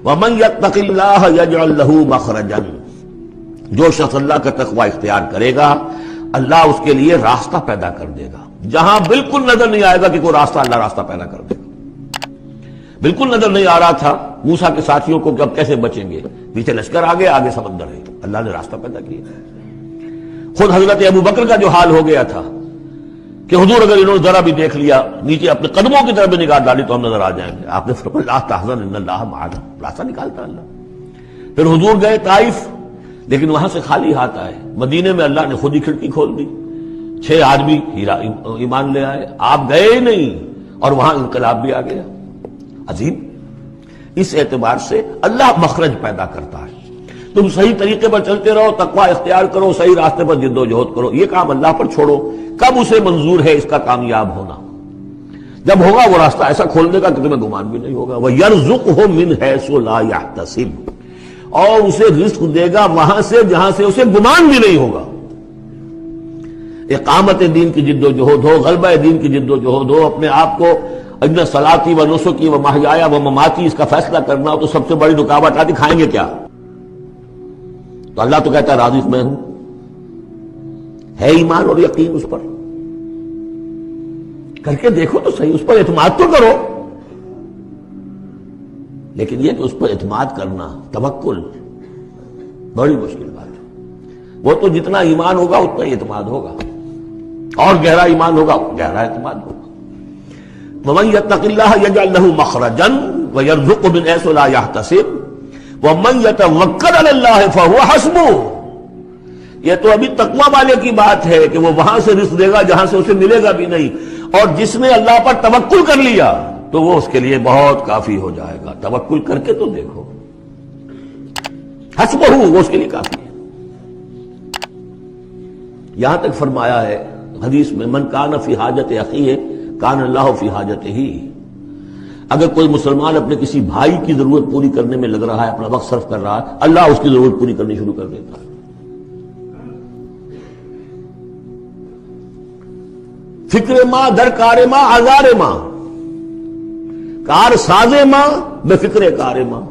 ومن یتق اللہ یجعل لہ مخرجا، جو شخص اللہ کا تقوی اختیار کرے گا اللہ اس کے لیے راستہ پیدا کر دے گا، جہاں بالکل نظر نہیں آئے گا کہ کوئی راستہ، اللہ راستہ پیدا کر دے گا۔ بالکل نظر نہیں آ رہا تھا موسیٰ کے ساتھیوں کو کہ اب کیسے بچیں گے، پیچھے لشکر آگے، آگے سمندر ہے، اللہ نے راستہ پیدا کیا۔ خود حضرت ابو بکر کا جو حال ہو گیا تھا کہ حضور اگر انہوں نے ذرا بھی دیکھ لیا، نیچے اپنے قدموں کی طرف بھی نگاہ ڈالی تو ہم نظر آ جائیں گے، آپ نے فرمایا لا تحزن ان اللہ معنا، راستہ نکالتا اللہ۔ پھر حضور گئے طائف، لیکن وہاں سے خالی ہاتھ آئے، مدینے میں اللہ نے خود ہی کھڑکی کھول دی، 6 آدمی ایمان لے آئے، آپ گئے ہی نہیں اور وہاں انقلاب بھی آ گیا۔ عظیم، اس اعتبار سے اللہ مخرج پیدا کرتا ہے۔ تم صحیح طریقے پر چلتے رہو، تقوی اختیار کرو، صحیح راستے پر جد و جہد کرو، یہ کام اللہ پر چھوڑو۔ کب اسے منظور ہے اس کا کامیاب ہونا؟ جب ہوگا وہ راستہ ایسا کھول دے گا کہ تمہیں گمان بھی نہیں ہوگا۔ وَيَرْزُقْهُ مِنْ حَيْثُ لَا يَحْتَسِبُ، اور اسے رزق دے گا وہاں سے جہاں سے اسے گمان بھی نہیں ہوگا۔ اقامت دین کی جد و جہد ہو، غلبہ دین کی جد و جہد ہو، اپنے آپ کو ان صلاتی و نسکی و محیایا و مماتی اس کا فیصلہ کرنا ہو تو سب سے بڑی رکاوٹ آتی، کھائیں گے کیا؟ تو اللہ تو کہتا ہے راضی میں ہوں، ہے ایمان اور یقین اس پر، کر کے دیکھو تو صحیح، اس پر اعتماد تو کرو۔ لیکن یہ کہ اس پر اعتماد کرنا، توکل، بڑی مشکل بات ہے۔ وہ تو جتنا ایمان ہوگا اتنا ہی اعتماد ہوگا، اور گہرا ایمان ہوگا گہرا اعتماد ہوگا۔ وَمَن يَتَّقِ اللَّهَ يَجْعَل لَّهُ مَخْرَجًا وَيَرْزُقْهُ مِنْ حَيْثُ لَا يَحْتَسِبُ وَمَن يَتَوَكَّلْ عَلَى اللَّهِ فَهُوَ حَسْبُهُ۔ یہ تو ابھی تقوی والے کی بات ہے کہ وہ وہاں سے رزق دے گا جہاں سے اسے ملے گا بھی نہیں، اور جس نے اللہ پر توکل کر لیا تو وہ اس کے لیے بہت کافی ہو جائے گا۔ توکل کر کے تو دیکھو، حسبہ، وہ اس کے لیے کافی ہے۔ یہاں تک فرمایا ہے حدیث میں من کان فی حاجت اخیہ کان اللہ فی حاجتہ، اگر کوئی مسلمان اپنے کسی بھائی کی ضرورت پوری کرنے میں لگ رہا ہے، اپنا وقت صرف کر رہا ہے، اللہ اس کی ضرورت پوری کرنی شروع کر دیتا ہے۔ فکر ماں در کار ماں آزار ماں، کار ساز ماں بے فکر کار ماں،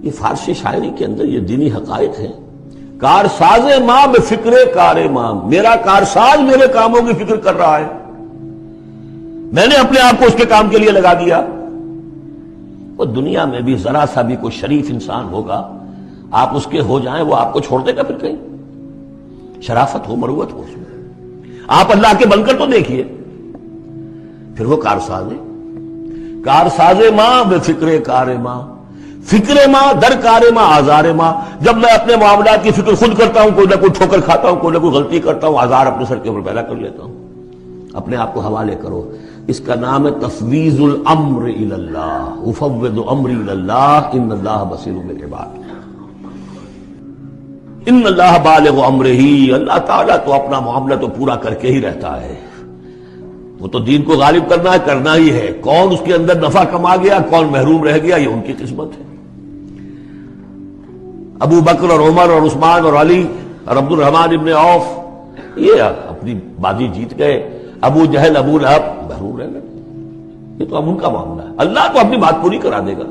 یہ فارسی شاعری کے اندر یہ دینی حقائق ہیں۔ کار ساز ماں بے فکر کار ماں، میرا کارساز میرے کاموں کی فکر کر رہا ہے، میں نے اپنے آپ کو اس کے کام کے لیے لگا دیا۔ وہ دنیا میں بھی ذرا سا بھی کوئی شریف انسان ہوگا، آپ اس کے ہو جائیں وہ آپ کو چھوڑ دے گا پھر کہیں؟ شرافت ہو، مروت ہو اس میں۔ آپ اللہ کے بن کر تو دیکھیے، پھر وہ کارساز ہے۔ کارساز ماں بے فکر کار ماں، فکر ماں در کار ماں آزار ماں، جب میں اپنے معاملات کی فکر خود کرتا ہوں، کوئی نہ کوئی ٹھوکر کھاتا ہوں، کوئی نہ کوئی غلطی کرتا ہوں، آزار اپنے سر کے اوپر پیدا کر لیتا ہوں۔ اپنے آپ کو حوالے کرو، اس کا نام ہے تفویض الامر الی اللہ، افوض امری الی اللہ ان اللہ بصیر بالعباد۔ ان اللہ بالغ امرہ، اللہ تعالیٰ تو اپنا معاملہ تو پورا کر کے ہی رہتا ہے، وہ تو دین کو غالب کرنا ہی ہے۔ کون اس کے اندر نفع کما گیا، کون محروم رہ گیا، یہ ان کی قسمت ہے۔ ابو بکر اور عمر اور عثمان اور علی اور عبد الرحمن ابن عوف یہ اپنی بازی جیت گئے، ابو جہل ابو لہب محروم رہ گئے۔ یہ تو اب ان کا معاملہ ہے، اللہ تو اپنی بات پوری کرا دے گا،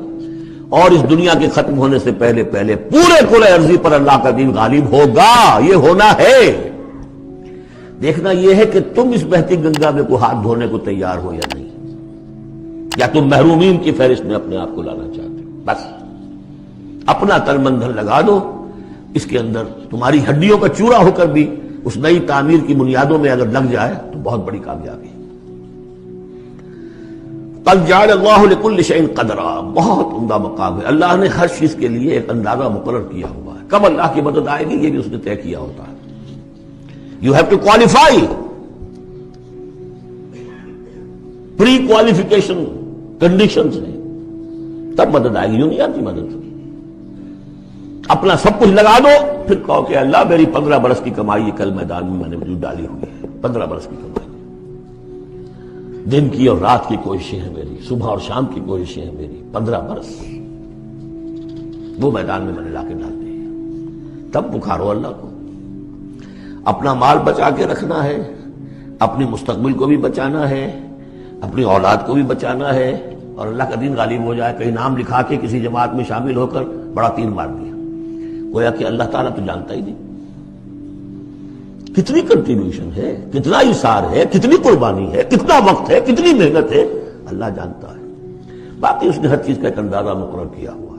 اور اس دنیا کے ختم ہونے سے پہلے پہلے پورے کل ارضی پر اللہ کا دین غالب ہوگا، یہ ہونا ہے۔ دیکھنا یہ ہے کہ تم اس بہتی گنگا میں کو ہاتھ دھونے کو تیار ہو یا نہیں، یا تم محرومین کی فہرست میں اپنے آپ کو لانا چاہتے ہو۔ بس اپنا تن من دھن لگا دو اس کے اندر، تمہاری ہڈیوں کا چورا ہو کر بھی اس نئی تعمیر کی بنیادوں میں اگر لگ جائے تو بہت بڑی کامیابی ہے۔ قد جعل اللہ لکل شیء قدرا، بہت عمدہ مقام ہے، اللہ نے ہر چیز کے لیے ایک اندازہ مقرر کیا ہوا ہے، کب اللہ کی مدد آئے گی یہ بھی اس نے طے کیا ہوتا ہے۔ You have to qualify, pre qualification conditions ہیں، تب مدد آئے گی، یوں نہیں آتی مدد۔ اپنا سب کچھ لگا دو، پھر کہو کہ اللہ میری 15 برس کی کمائی کل میدان میں نے وجود ڈالی ہوئی ہے، 15 برس کی کمائی، دن کی اور رات کی کوششیں ہیں میری، صبح اور شام کی کوششیں ہیں میری، 15 برس وہ میدان میں نے لا کے ڈال دی ہے۔ تب پکارو اللہ کو۔ اپنا مال بچا کے رکھنا ہے، اپنی مستقبل کو بھی بچانا ہے، اپنی اولاد کو بھی بچانا ہے، اور اللہ کا دین غالب ہو جائے، کہیں نام لکھا کے کسی جماعت میں شامل ہو کر بڑا تیر مار دیا، گویا کہ اللہ تعالیٰ تو جانتا ہی نہیں کتنی کنٹریبیوشن ہے، کتنا اثار ہے، کتنی قربانی ہے، کتنا وقت ہے، کتنی محنت ہے، اللہ جانتا ہے۔ باقی اس نے ہر چیز کا ایک اندازہ مقرر کیا ہوا۔